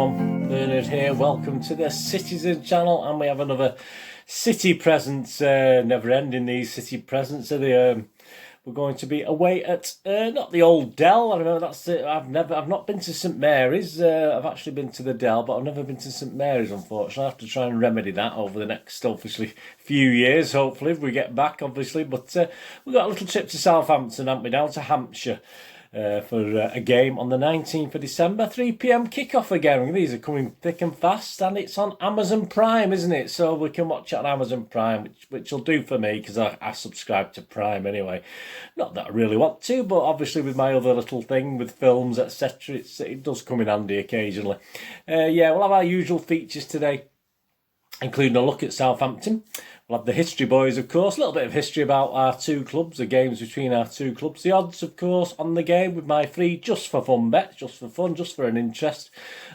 everyone, Bernard here. Welcome to the Citizen channel, and we have another city presents. Never ending these city presents. We're going to be away at not the old Dell. I remember that's it. I've not been to St Mary's. I've actually been to the Dell, but I've never been to St Mary's. Unfortunately, I have to try and remedy that over the next obviously few years. Hopefully, if we get back, obviously. But we've got a little trip to Southampton, haven't we? Down to Hampshire. For a game on the 19th of December, 3 p.m. kickoff again. These are coming thick and fast, and it's on Amazon Prime, isn't it? So we can watch it on Amazon Prime, which will do for me because I subscribe to Prime anyway. Not that I really want to, but obviously with my other little thing with films, etc., it does come in handy occasionally. Yeah, we'll have our usual features today, including a look at Southampton. We'll have the history boys, of course, a little bit of history about our two clubs, the games between our two clubs, the odds, of course, on the game with my free just for fun bets, just for fun, just for an interest.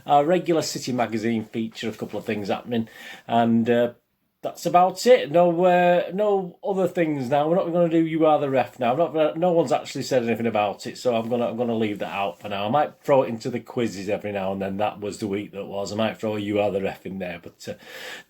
Our regular City magazine feature, a couple of things happening, and that's about it. No other things now. We're not going to do You Are the Ref now. No one's actually said anything about it, so I'm gonna leave that out for now. I might throw it into the quizzes every now and then. That was the week that was. I might throw a You Are the Ref in there, but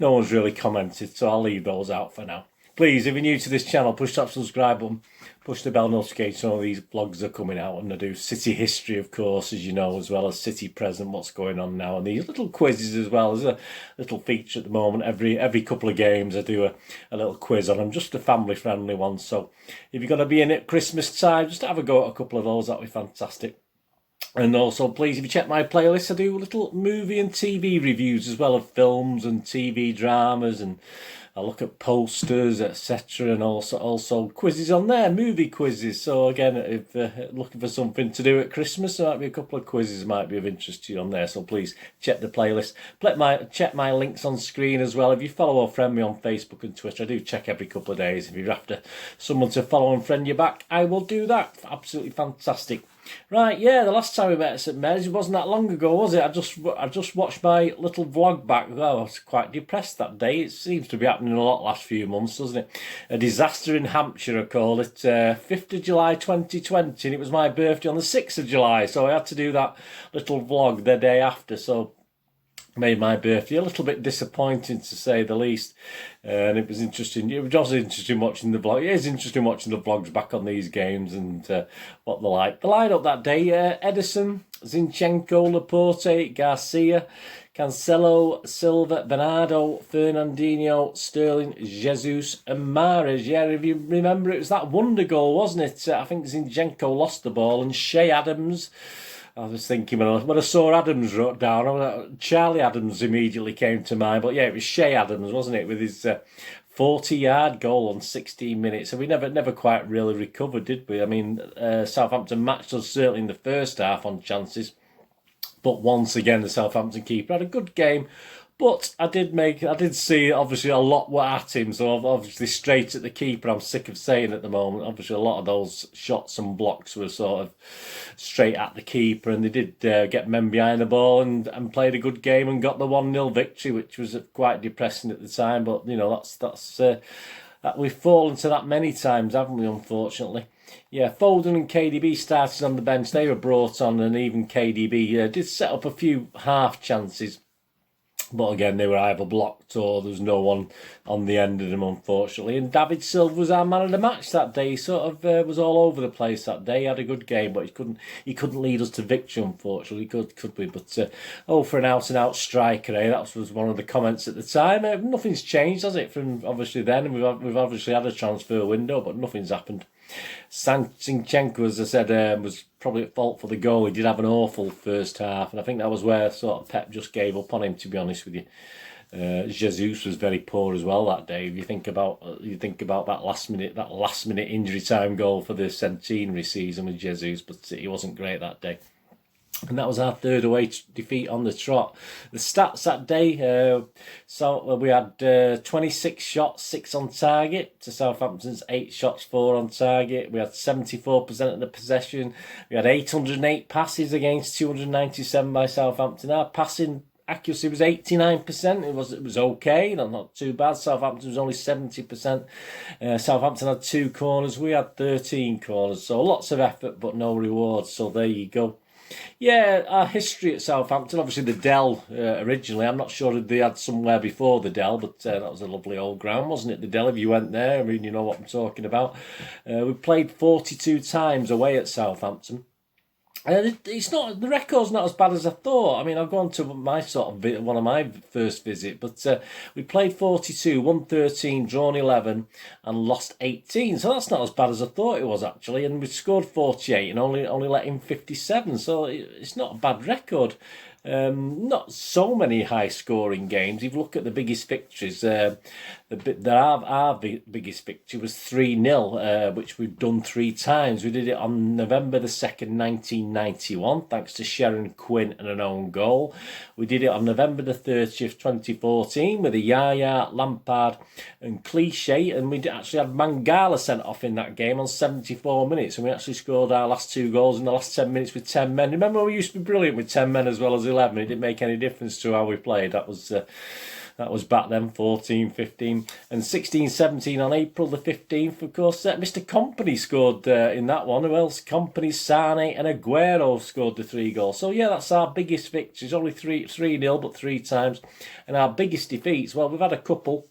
no one's really commented, so I'll leave those out for now. Please, if you're new to this channel, push that subscribe button, push the bell notification so all these vlogs are coming out, and I do city history, of course, as you know, as well as city present, what's going on now, and these little quizzes as well. There's a little feature at the moment. Every couple of games I do a little quiz on them, just a family-friendly one. So if you're going to be in at Christmas time, just have a go at a couple of those. That'd be fantastic. And also, please, if you check my playlist, I do little movie and TV reviews as well of films and TV dramas, and I look at posters, etc., and also quizzes on there, movie quizzes. So again, if looking for something to do at Christmas, there might be a couple of quizzes might be of interest to you on there. So please check the playlist. Check my links on screen as well. If you follow or friend me on Facebook and Twitter, I do check every couple of days. If you're after someone to follow and friend you back, I will do that. Absolutely fantastic. Right, yeah, the last time we met at St Mary's, it wasn't that long ago, was it? I just watched my little vlog back. Well, I was quite depressed that day. It seems to be happening a lot last few months, doesn't it? A disaster in Hampshire, I call it. 5th of July 2020, and it was my birthday on the 6th of July, so I had to do that little vlog the day after, so made my birthday a little bit disappointing, to say the least. And it was interesting. It was also interesting watching the vlog. It is interesting watching the vlogs back on these games and what they're like. The lineup that day: Edison, Zinchenko, Laporte, Garcia, Cancelo, Silva, Bernardo, Fernandinho, Sterling, Jesus, and Mahrez. Yeah, if you remember, it was that wonder goal, wasn't it? I think Zinchenko lost the ball, and Shea Adams. I was thinking when I saw Adams wrote down, Charlie Adams immediately came to mind. But yeah, it was Shea Adams, wasn't it, with his 40-yard goal on 16 minutes. So we never quite really recovered, did we? I mean, Southampton matched us certainly in the first half on chances. But once again, the Southampton keeper had a good game. But I did see, obviously, a lot were at him. So obviously straight at the keeper, I'm sick of saying at the moment. Obviously, a lot of those shots and blocks were sort of straight at the keeper. And they did get men behind the ball and played a good game and got the 1-0 victory, which was quite depressing at the time. But, you know, that we've fallen to that many times, haven't we, unfortunately? Yeah, Foden and KDB started on the bench. They were brought on, and even KDB did set up a few half chances. But again, they were either blocked or there was no one on the end of them, unfortunately. And David Silva was our man of the match that day. He sort of was all over the place that day. He had a good game, but he couldn't lead us to victory, unfortunately. Could we? But for an out-and-out striker, That was one of the comments at the time. Nothing's changed, has it, from obviously then? We've obviously had a transfer window, but nothing's happened. Zinchenko, as I said, was probably at fault for the goal. He did have an awful first half, and I think that was where sort of Pep just gave up on him, to be honest with you. Jesus was very poor as well that day. If you think about that last minute injury time goal for the centenary season with Jesus, but he wasn't great that day. And that was our third away defeat on the trot. The stats that day, we had 26 shots, 6 on target, to Southampton's 8 shots, 4 on target. We had 74% of the possession. We had 808 passes against 297 by Southampton. Our passing accuracy was 89%. It was okay, not too bad. Southampton was only 70%. Southampton had 2 corners. We had 13 corners. So lots of effort, but no rewards. So there you go. Yeah, our history at Southampton, obviously the Dell originally. I'm not sure if they had somewhere before the Dell, but that was a lovely old ground, wasn't it? The Dell, if you went there, I mean, you know what I'm talking about. We played 42 times away at Southampton. It's not, the record's not as bad as I thought. I mean, I've gone to my one of my first visit, but we played 42, won 13, drawn 11, and lost 18. So that's not as bad as I thought it was actually. And we scored 48 and only let in 57. So it's not a bad record. Not so many high-scoring games. If you look at the biggest victories, our biggest victory was 3-0, which we've done 3 times. We did it on November the 2nd, 1991, thanks to Sharon Quinn and an own goal. We did it on November the 30th, 2014, with a Yaya, Lampard and Cliche, and we actually had Mangala sent off in that game on 74 minutes, and we actually scored our last 2 goals in the last 10 minutes with 10 men. Remember, we used to be brilliant with 10 men as well as 11. It didn't make any difference to how we played. That was back then, 14, 15, and 16, 17 on April the 15th. Of course, Mr. Company scored in that one. Who else? Company, Sane and Aguero scored the 3 goals. So yeah, that's our biggest victories. Only 3-0, but 3 times. And our biggest defeats, well, we've had a couple.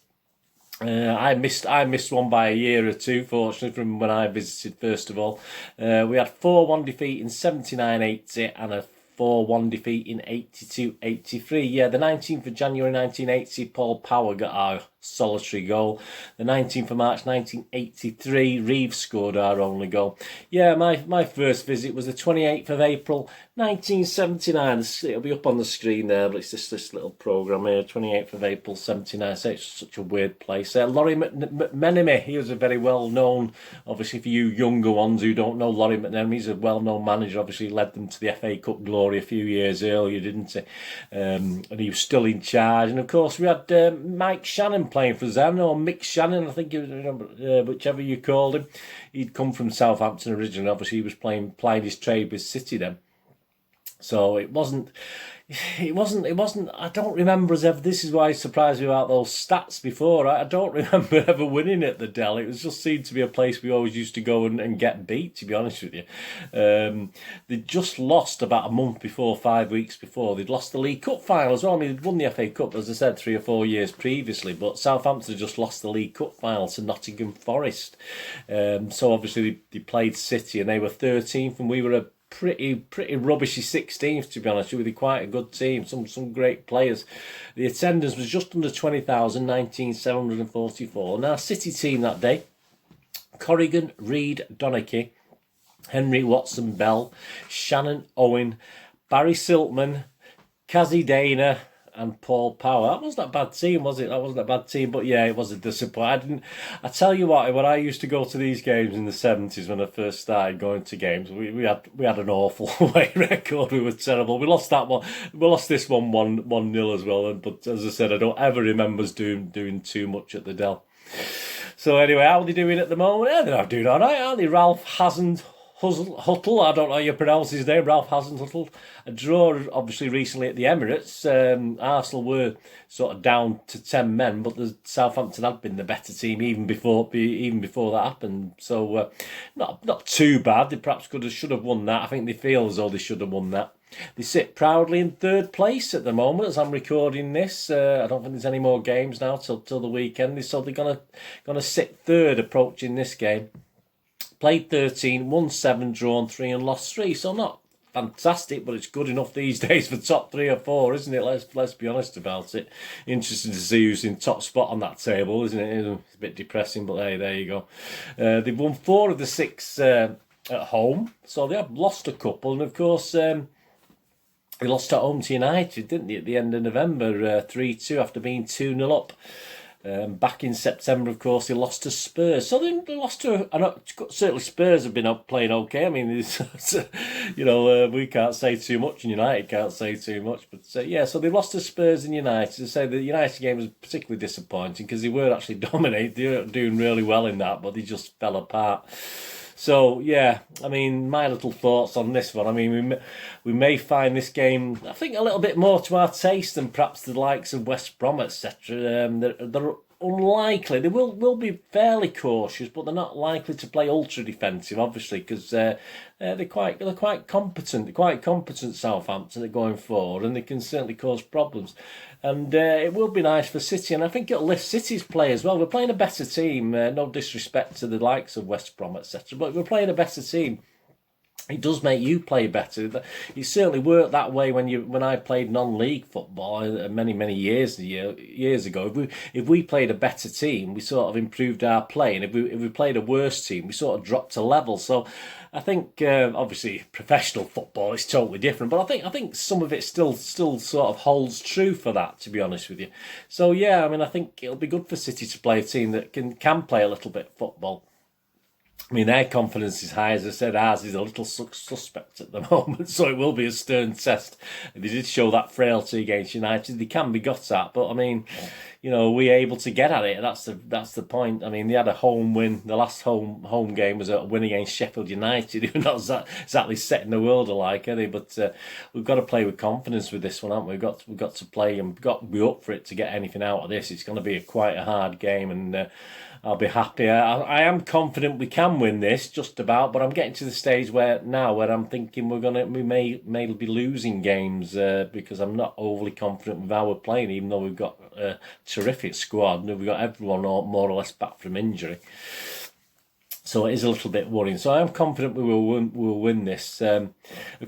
I missed one by a year or 2, fortunately, from when I visited first of all. We had 4-1 defeat in 79-80 and a 4-1 defeat in 82-83. Yeah, the 19th of January 1980, Paul Power got our solitary goal. The 19th of March 1983, Reeves scored our only goal. Yeah, my first visit was the 28th of April 1979. It'll be up on the screen there, but it's just this little programme here, 28th of April 79. So it's such a weird place. Laurie McMenemy, he was a very well-known, obviously for you younger ones who don't know Laurie McMenemy, he's a well-known manager, obviously led them to the FA Cup glory a few years earlier, didn't he? And he was still in charge. And of course we had Mike Shannon playing for Zen, or Mick Shannon, I think, whichever you called him. He'd come from Southampton originally. Obviously, he was playing his trade with City then. So it wasn't. I don't remember us ever. This is why it surprised me about those stats before. I don't remember ever winning at the Dell. It was just seemed to be a place we always used to go and get beat, to be honest with you. They just lost about a month before, 5 weeks before. They'd lost the League Cup final as well. I mean, they'd won the FA Cup, as I said, 3 or 4 years previously, but Southampton had just lost the League Cup final to Nottingham Forest. So obviously they played City and they were 13th and we were a pretty rubbishy 16th, to be honest with you. Quite a good team, some great players. The attendance was just under 20,000, 19,744. And our City team that day: Corrigan, Reid, Donachie, Henry, Watson, Bell, Shannon, Owen, Barry Siltman, Kazi Dana and Paul Power. That wasn't a bad team, was it? That wasn't a bad team, but yeah, it was a disappointment. I tell you what, when I used to go to these games in the 70s, when I first started going to games, we had an awful away record. We were terrible. We lost that one. We lost this one 1-0 as well. But as I said, I don't ever remember us doing too much at the Dell. So anyway, how are they doing at the moment? Yeah, they're doing all right, aren't they? Ralph Huttle, I don't know how you pronounce his name, Ralph Hasenhüttl. A draw, obviously, recently at the Emirates. Arsenal were sort of down to 10 men, but the Southampton had been the better team even before that happened. So not too bad. They perhaps should have won that. I think they feel as though they should have won that. They sit proudly in 3rd place at the moment as I'm recording this. I don't think there's any more games now till the weekend. So they're gonna sit 3rd approaching this game. Played 13, won 7, drawn 3 and lost 3. So not fantastic, but it's good enough these days for top 3 or 4, isn't it? Let's be honest about it. Interesting to see who's in top spot on that table, isn't it? It's a bit depressing, but hey, there you go. They've won 4 of the 6 at home, so they have lost a couple. And of course, they lost at home to United, didn't they, at the end of November, 3-2 after being 2-0 up. Back in September, of course, they lost to Spurs. So they lost to... certainly Spurs have been playing okay. I mean, we can't say too much, and United can't say too much. But yeah, so they lost to Spurs and United. I say the United game was particularly disappointing because they were actually dominating. They were doing really well in that, but they just fell apart. So, yeah, I mean, my little thoughts on this one. I mean, we may find this game, I think, a little bit more to our taste than perhaps the likes of West Brom, etc. They're unlikely. They will be fairly cautious, but they're not likely to play ultra defensive, obviously, because they're quite competent. They're quite competent, Southampton, at going forward, and they can certainly cause problems. And it will be nice for City, and I think it'll lift City's play as well. We're playing a better team. No disrespect to the likes of West Brom, etc., but we're playing a better team. It does make you play better. It certainly worked that way when I played non-league football many years ago. If we played a better team, we sort of improved our play, and if we played a worse team, we sort of dropped a level. So I think obviously professional football is totally different, but I think some of it still sort of holds true for that, to be honest with you. So yeah, I mean, I think it'll be good for City to play a team that can play a little bit of football. I mean, their confidence is high. As I said, ours is a little suspect at the moment, so it will be a stern test. They did show that frailty against United. They can be got at, but I mean, you know, we're able to get at it. That's the point. I mean, they had a home win. The last home game was a win against Sheffield United, who are not exactly setting the world alike, are they? But we've got to play with confidence with this one, haven't we? We've got to play and we've got to be up for it to get anything out of this. It's going to be quite a hard game, and I'll be happy. I am confident we can win this, just about, but I'm getting to the stage where I'm thinking we may be losing games because I'm not overly confident with how we're playing, even though we've got a terrific squad and we've got everyone more or less back from injury. So it is a little bit worrying. So I am confident we will win this. Of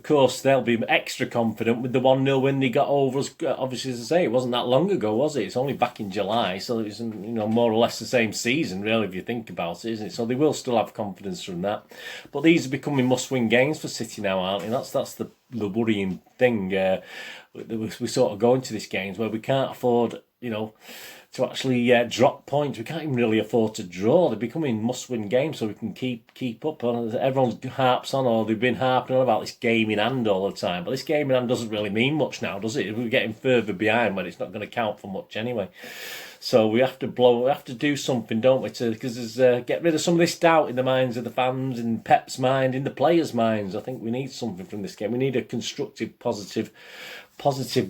course, they'll be extra confident with the 1-0 win they got over us. Obviously, as I say, it wasn't that long ago, was it? It's only back in July, so it was, more or less the same season, really, if you think about it, isn't it? So they will still have confidence from that. But these are becoming must-win games for City now, aren't they? That's the worrying thing. We sort of go into these games where we can't afford, to actually drop points. We can't even really afford to draw. They're becoming must-win games, so we can keep up. Everyone harps on, or they've been harping on about this game in hand all the time. But this game in hand doesn't really mean much now, does it? We're getting further behind when it's not going to count for much anyway. So we have to do something, don't we? Because get rid of some of this doubt in the minds of the fans, in Pep's mind, in the players' minds. I think we need something from this game. We need a constructive, positive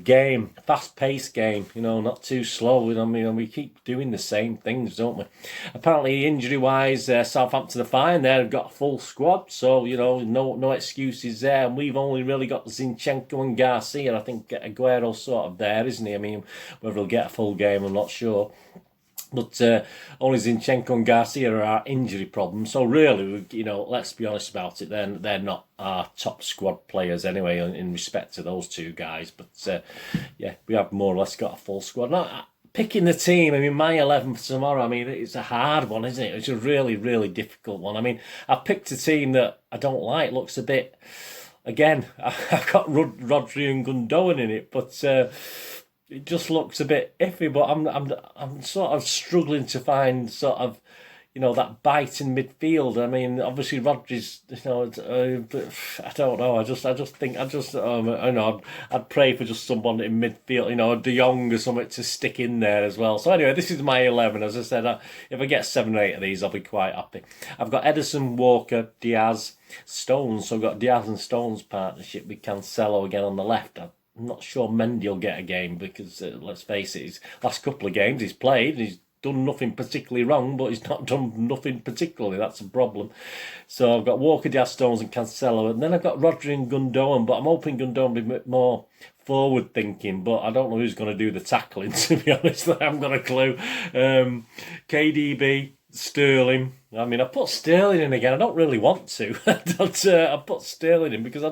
game, fast-paced game, not too slow. We keep doing the same things, don't we? Apparently, injury-wise, Southampton are fine. They've got a full squad, so, no excuses there. And we've only really got Zinchenko and Garcia. I think Aguero's sort of there, isn't he? I mean, whether he'll get a full game, I'm not sure. But only Zinchenko and Garcia are our injury problem. So really, let's be honest about it. They're not our top squad players anyway, in respect to those two guys. But we have more or less got a full squad. Now, picking the team, my 11 for tomorrow, it's a hard one, isn't it? It's a really, really difficult one. I've picked a team that I don't like. Looks a bit, again, I've got Rodri and Gundogan in it, but it just looks a bit iffy. But I'm sort of struggling to find sort of, that bite in midfield. Obviously Rodri's, but I don't know. I'd pray for just someone in midfield, De Jong or something to stick in there as well. So anyway, this is my 11. As I said, if I get 7 or 8 of these, I'll be quite happy. I've got Ederson, Walker, Diaz, Stones. So I've got Diaz and Stones partnership with Cancelo again on the left. I'm not sure Mendy will get a game because, let's face it, his last couple of games he's played and he's done nothing particularly wrong, but he's not done nothing particularly. That's a problem. So I've got Walker, Diaz, Stones and Cancelo. And then I've got Rodri and Gundogan, but I'm hoping Gundogan will be a bit more forward-thinking, but I don't know who's going to do the tackling, to be honest. I haven't got a clue. KDB, Sterling. I put Sterling in again. I don't really want to. I put Sterling in because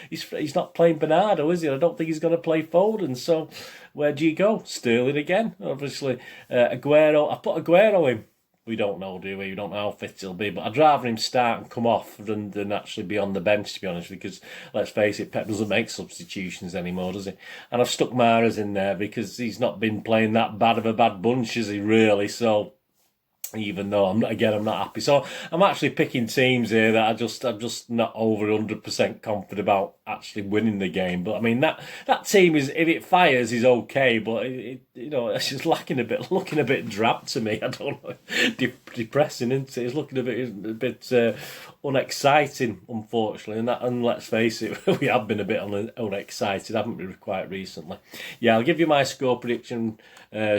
he's not playing Bernardo, is he? I don't think he's going to play Foden. So where do you go? Sterling again, obviously. Aguero. I put Aguero in. We don't know, do we? We don't know how fit he'll be, but I'd rather him start and come off than actually be on the bench, to be honest, because let's face it, Pep doesn't make substitutions anymore, does he? And I've stuck Mahrez in there because he's not been playing that bad of a bad bunch, is he, really? So even though I'm not happy. So I'm actually picking teams here that I'm just not over 100% confident about actually winning the game. But that team is, if it fires, is okay, but it's just looking a bit drab to me. I don't know, depressing, isn't it? It's looking a bit unexciting, unfortunately, and let's face it, we have been a bit unexcited, haven't we, quite recently? Yeah, I'll give you my score prediction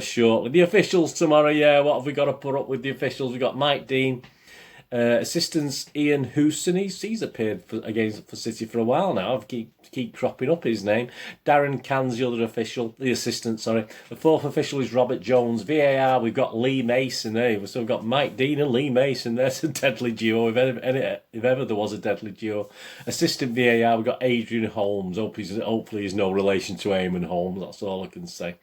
shortly. The officials tomorrow, yeah, what have we got to put up with the officials? We've got Mike Dean, assistants Ian Houston, he's appeared for City for a while now. I've keep cropping up his name. Darren Can's the other official, the assistant, sorry. The fourth official is Robert Jones. VAR, we've got Lee Mason there. So we've got Mike Dean and Lee Mason. There's a deadly duo, if ever there was a deadly duo. Assistant VAR, we've got Adrian Holmes. Hopefully he's no relation to Eamon Holmes, that's all I can say.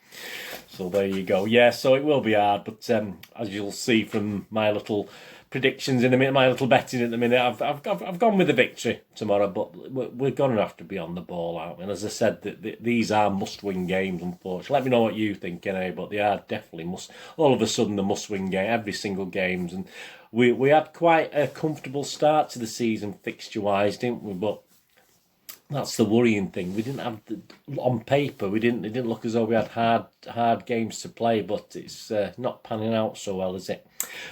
So there you go. Yeah, so it will be hard, but as you'll see from my little predictions in a minute, my little betting at the minute, I've gone with the victory tomorrow, but we're going to have to be on the ball, aren't we? And as I said, these are must-win games, unfortunately. Let me know what you think, but they are definitely all of a sudden, the must-win game, every single games. And we had quite a comfortable start to the season fixture-wise, didn't we? But that's the worrying thing. We didn't have on paper. It didn't look as though we had hard games to play, but it's not panning out so well, is it?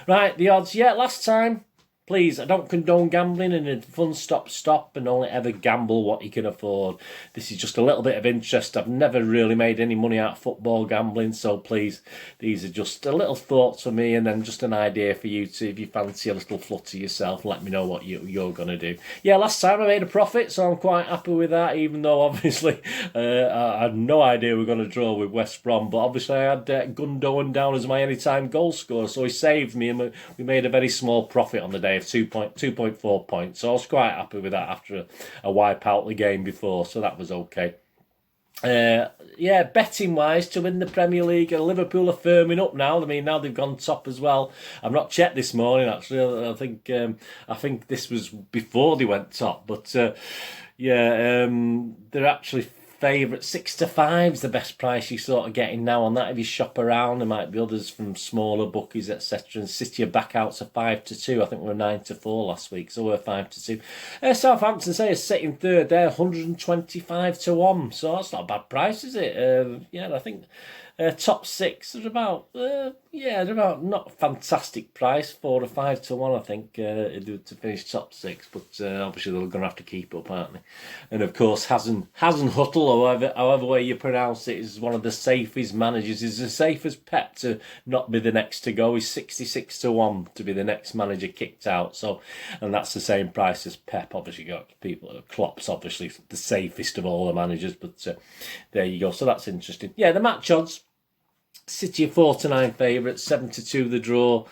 Right, the odds. Yeah, last time. Please, I don't condone gambling, and it's fun stop, and only ever gamble what you can afford. This is just a little bit of interest. I've never really made any money out of football gambling, so please, these are just a little thoughts for me, and then just an idea for you to, if you fancy a little flutter yourself, let me know what you're going to do. Yeah, last time I made a profit, so I'm quite happy with that, even though obviously I had no idea we were going to draw with West Brom, but obviously I had Gundogan down as my anytime goal scorer, so he saved me, and we made a very small profit on the day of 2.4 points. So I was quite happy with that after a wipe out the game before, so that was okay. Yeah, betting wise, to win the Premier League, Liverpool are firming up now. I mean, now they've gone top as well. I've not checked this morning actually. I think this was before they went top, but yeah, they're actually favourite. 6-5 is the best price you're sort of getting now on that. If you shop around, there might be others from smaller bookies, etc. And City are back out to 5-2. I think we were 9-4 last week, so we're 5-2. Southampton is sitting third there, 125-1. So that's not a bad price, is it? Yeah, I think top six are about they're about not a fantastic price, 4 or 5-1, I think, to finish top six. But obviously they're going to have to keep up, aren't they? And of course, Hazen Huttle, or however way you pronounce it, is one of the safest managers. He's as safe as Pep to not be the next to go. He's 66-1 to be the next manager kicked out. So, and that's the same price as Pep. Obviously, got people. Klopp's obviously the safest of all the managers. But there you go. So that's interesting. Yeah, the match odds. City are 4-9 favourites, 7-2 the draw,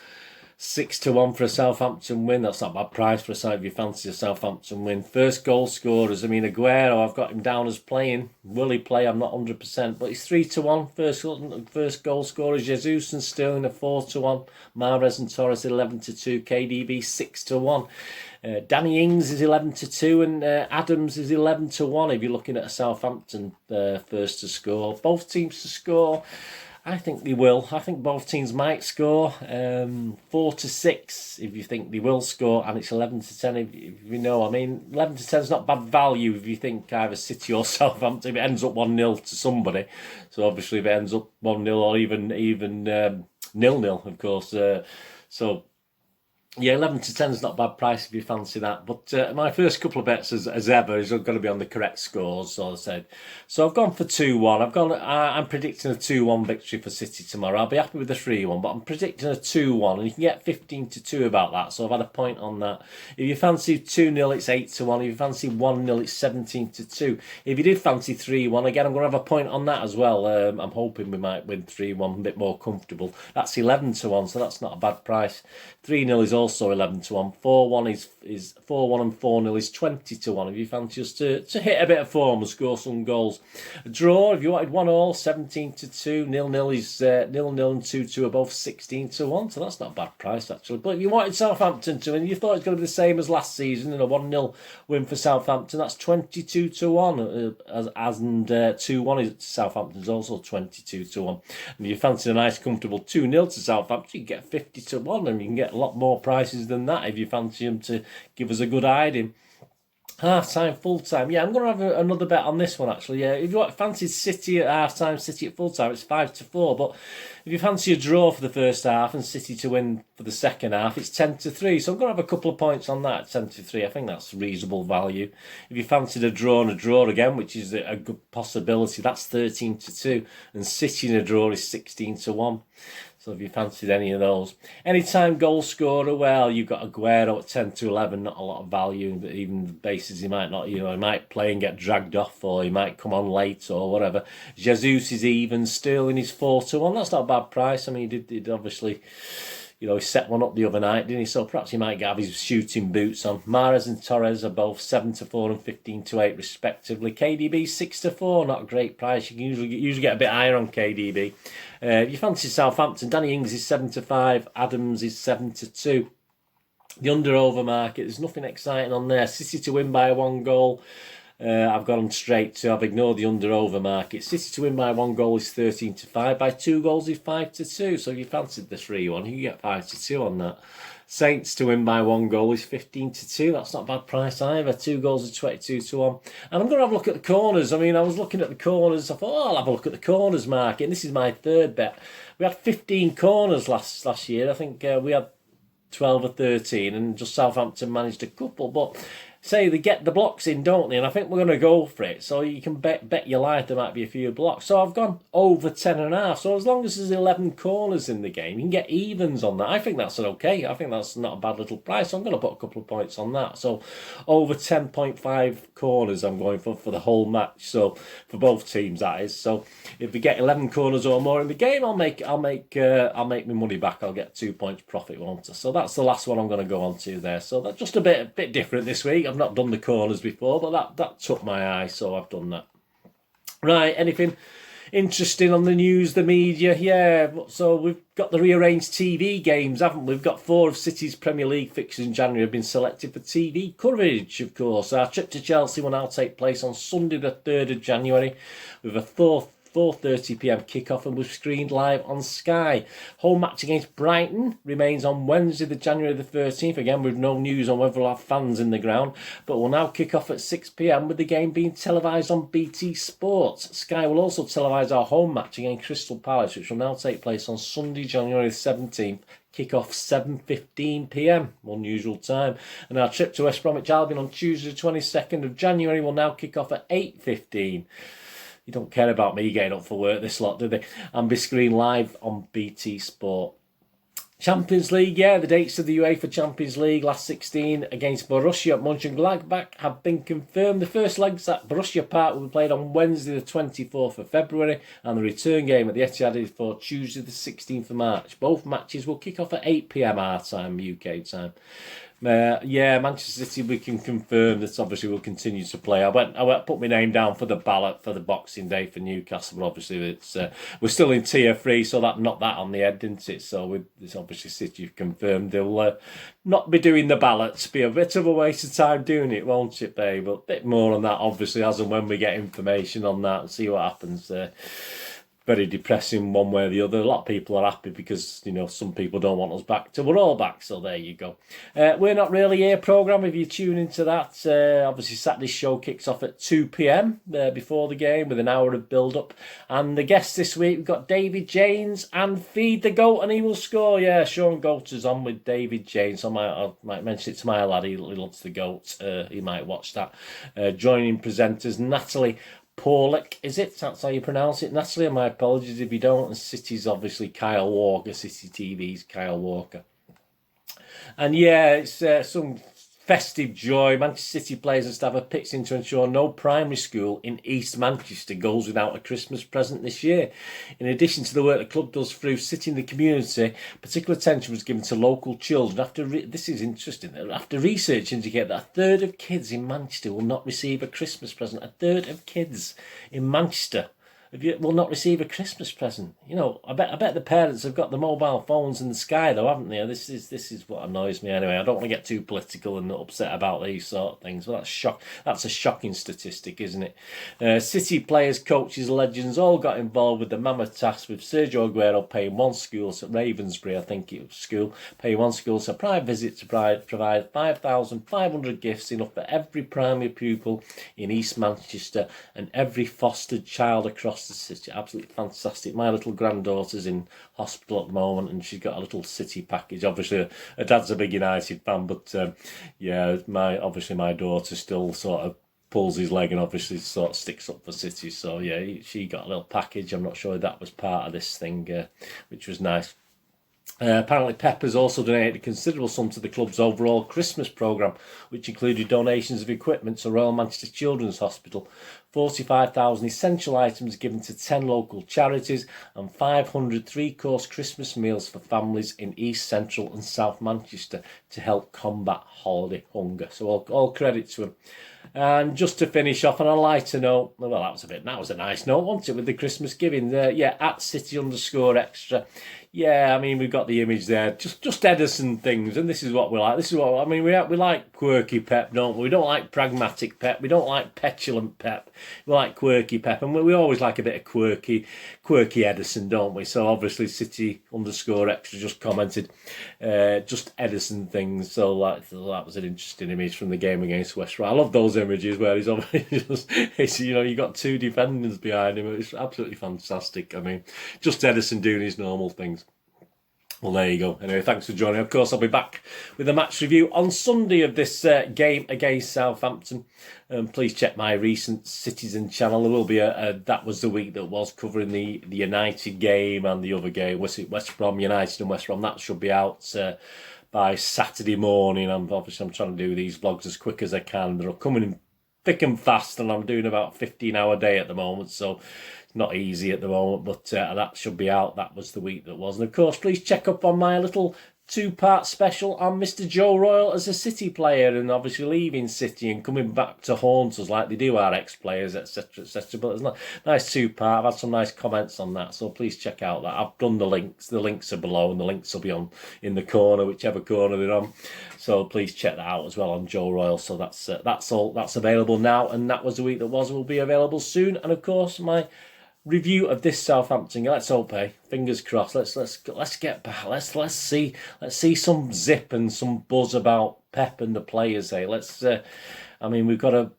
6-1 for a Southampton win. That's not a bad price for a side if you fancy a Southampton win. First goal scorers, I mean, Aguero, I've got him down as playing. Will he play? I'm not 100%, but he's 3-1. First goal scorers, Jesus and Sterling are 4-1. Mahrez and Torres 11-2. KDB 6-1. Danny Ings is 11-2, and Adams is 11-1. If you're looking at a Southampton first to score, both teams to score. I think they will. I think both teams might score. 4-6 if you think they will score, and it's 11-10 if you know. I mean, 11-10 is not bad value if you think either City or Southampton. If it ends up 1-0 to somebody, so obviously if it ends up 1-0 or even 0-0, of course. So. Yeah, 11-10 is not a bad price if you fancy that. But my first couple of bets, as ever, is going to be on the correct scores, so I said. So I've gone for 2-1. I'm predicting a 2-1 victory for City tomorrow. I'll be happy with the 3-1, but I'm predicting a 2-1, and you can get 15-2 about that. So I've had a point on that. If you fancy 2-0, it's 8-1. If you fancy 1-0, it's 17-2. If you did fancy 3-1, again, I'm going to have a point on that as well. I'm hoping we might win 3-1, a bit more comfortable. That's 11-1, so that's not a bad price. 3-0 is also 11-1. 4-1 is 4-1 and 4-0 is 20-1. If you fancy us to hit a bit of form and score some goals. A draw, if you wanted 1-1, 17-2. 0-0 is 0-0 and 2-2 are both 16-1. So that's not a bad price actually. But if you wanted Southampton to win, you thought it was going to be the same as last season and a 1-0 win for Southampton, that's 22-1. And 2-1 is Southampton's also 22-1. And if you fancy a nice comfortable 2-0 to Southampton, you can get 50-1, and you can get a lot more prices than that if you fancy them to give us a good hiding. Half time, full time. Yeah, I'm going to have another bet on this one actually. Yeah, if you fancy City at half time, City at full time, it's 5-4. But if you fancy a draw for the first half and City to win for the second half, it's 10-3. So I'm going to have a couple of points on that, 10-3. I think that's reasonable value. If you fancied a draw and a draw again, which is a good possibility, that's 13-2, and City in a draw is 16-1. So if you fancied any of those. Anytime goal scorer, well, you've got Aguero at 10-11, not a lot of value. Even the bases he might not, he might play and get dragged off, or he might come on late or whatever. Jesus is even, Sterling is 4-1. That's not a bad price. I mean, he did obviously, he set one up the other night, didn't he? So perhaps he might have his shooting boots on. Mahrez and Torres are both 7-4 and 15-8 respectively. KDB 6-4, not a great price. You can usually get a bit higher on KDB. If you fancy Southampton, Danny Ings is 7-5, Adams is 7-2. The under-over market, there's nothing exciting on there. City to win by 1 goal. I've gone straight to, I've ignored the under-over market. City to win by 1 goal is 13-5. By 2 goals is 5-2. So if you fancied the 3-1, you can get 5-2 on that. Saints to win by 1 goal is 15-2. That's not a bad price either. 2 goals is 22-1. And I'm going to have a look at the corners. I mean, I was looking at the corners. I thought, I'll have a look at the corners market. And this is my third bet. We had 15 corners last year. I think we had 12 or 13, and just Southampton managed a couple. But say they get the blocks in, don't they? And I think we're going to go for it. So you can bet your life there might be a few blocks. So I've gone over 10.5. So as long as there's 11 corners in the game, you can get evens on that. I think that's okay. I think that's not a bad little price. So I'm going to put a couple of points on that. So over 10.5 corners I'm going for the whole match. So for both teams, that is. So if we get 11 corners or more in the game, I'll make my money back. I'll get 2 points profit, won't I? So that's the last one I'm going to go on to there. So that's just a bit different this week. I've not done the corners before, but that took my eye, so I've done that. Right, anything interesting on the news, the media? Yeah, so we've got the rearranged TV games, haven't we? We've got 4 of City's Premier League fixtures in January have been selected for TV coverage, of course. Our trip to Chelsea will now take place on Sunday the 3rd of January with a 4:30pm kickoff and was screened live on Sky. Home match against Brighton remains on Wednesday, the January the 13th. Again, with no news on whether we'll have fans in the ground, but will now kick off at 6pm with the game being televised on BT Sports. Sky will also televise our home match against Crystal Palace, which will now take place on Sunday, January the 17th. Kick-off 7:15pm, unusual time. And our trip to West Bromwich Albion on Tuesday the 22nd of January will now kick off at 8:15. You don't care about me getting up for work, this lot, do they? And be screened live on BT Sport. Champions League, yeah, the dates of the UEFA Champions League last 16 against Borussia Mönchengladbach have been confirmed. The first legs at Borussia Park will be played on Wednesday the 24th of February, and the return game at the Etihad is for Tuesday the 16th of March. Both matches will kick off at 8pm our time, UK time. Yeah, Manchester City, we can confirm that obviously we'll continue to play. I put my name down for the ballot for the Boxing Day for Newcastle, but obviously we're still in tier 3, so that knocked that on the head, didn't it? So it's obviously City confirmed they'll not be doing the ballots. Be a bit of a waste of time doing it, won't it, babe? But a bit more on that, obviously, as and when we get information on that and see what happens there. Very depressing one way or the other. A lot of people are happy because, some people don't want us back. So we're all back, so there you go. We're Not Really Here programme, if you tune into that. Obviously, Saturday's show kicks off at 2pm before the game with an hour of build-up. And the guests this week, we've got David James and Feed the Goat and He Will Score. Yeah, Sean Goater's on with David James. So I might mention it to my lad. He loves the goat. He might watch that. Joining presenters, Natalie Porlick, is it? That's how you pronounce it, Natalie. My apologies if you don't. And City's obviously Kyle Walker. City TV's Kyle Walker. And yeah, it's some festive joy. Manchester City players and staff are pitched in to ensure no primary school in East Manchester goes without a Christmas present this year. In addition to the work the club does through City in the community, particular attention was given to local children. This is interesting. After research indicated that a third of kids in Manchester will not receive a Christmas present. A third of kids in Manchester will not receive a Christmas present. You know, I bet the parents have got the mobile phones in the sky though, haven't they? This is what annoys me anyway. I don't want to get too political and upset about these sort of things, but that's a shocking statistic, isn't it? City players, coaches, legends all got involved with the mammoth task, with Sergio Aguero paying one school at Ravensbury, I think it was school, paying one school a private visit to provide 5,500 gifts, enough for every primary pupil in East Manchester and every fostered child across the city. Absolutely fantastic. My little granddaughter's in hospital at the moment and she's got a little City package. Obviously her dad's a big United fan, but yeah, my daughter still sort of pulls his leg and obviously sort of sticks up for City. So yeah, she got a little package. I'm not sure that was part of this thing, which was nice. Apparently Pep has also donated a considerable sum to the club's overall Christmas programme, which included donations of equipment to Royal Manchester Children's Hospital, 45,000 essential items given to 10 local charities, and 500 three-course Christmas meals for families in East, Central and South Manchester to help combat holiday hunger. So all credit to him. And just to finish off on a lighter note, well, that was a nice note, wasn't it, with the Christmas giving there? Yeah, at City_extra. Yeah, I mean, we've got the image there. Just Edison things, and this is what we like. This is what I mean. We like quirky Pep, don't we? We don't like pragmatic Pep. We don't like petulant Pep. We like quirky Pep, and we always like a bit of quirky Edison, don't we? So obviously City_extra just commented, just Edison things. So that was an interesting image from the game against West Brom. I love those images where he's obviously you got two defenders behind him. It's absolutely fantastic. I mean, just Edison doing his normal things. Well, there you go. Anyway, thanks for joining. Of course, I'll be back with a match review on Sunday of this game against Southampton. Please check my recent Citizen channel. There will be that was the week that was covering the United game and the other game. Was it West Brom United and West Brom? That should be out by Saturday morning. I'm trying to do these vlogs as quick as I can. They're coming in thick and fast, and I'm doing about a 15-hour day at the moment, so not easy at the moment, but that should be out. That was the week that was. And of course, please check up on my little two-part special on Mr. Joe Royle as a City player and obviously leaving City and coming back to haunt us like they do our ex-players, etc, etc. But it's a nice two-part. I've had some nice comments on that, so please check out that. I've done the links. The links are below, and the links will be on in the corner, whichever corner they're on. So please check that out as well on Joe Royle. So that's all. That's available now, and that was the week that was. Will be available soon. And of course, my review of this Southampton. Let's hope, fingers crossed. Let's get back. Let's see some zip and some buzz about Pep and the players. I mean, we've got a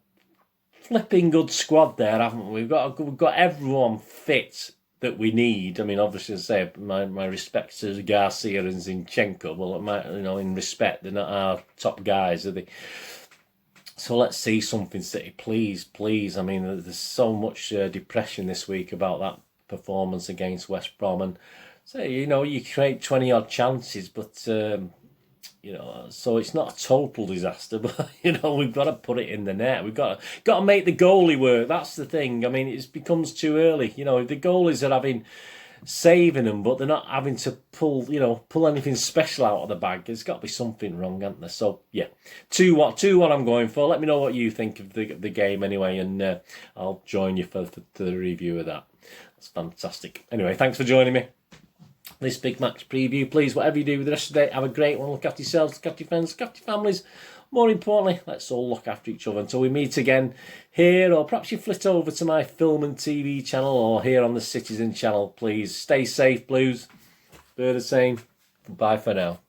flipping good squad there, haven't we? We've got everyone fit that we need. I mean, obviously, as I say, my respect to Garcia and Zinchenko. Well, in respect, they're not our top guys, are they? So let's see something, City, please. I mean, there's so much depression this week about that performance against West Brom, and you create 20-odd chances, but so it's not a total disaster. But we've got to put it in the net. We've got to make the goalie work. That's the thing. I mean, it becomes too early. The goalies are saving them, but they're not having to pull anything special out of the bag. There's got to be something wrong, hasn't there? So yeah, 2-1 I'm going for. Let me know what you think of the game anyway, and I'll join you for the review of that. That's fantastic. Anyway, thanks for joining me. This big match preview. Please, whatever you do with the rest of the day, have a great one. Look after yourselves, look after your friends, look after your families. More importantly, let's all look after each other until we meet again here, or perhaps you flit over to my film and TV channel, or here on the Citizen channel. Please stay safe, Blues. Bird the same. Bye for now.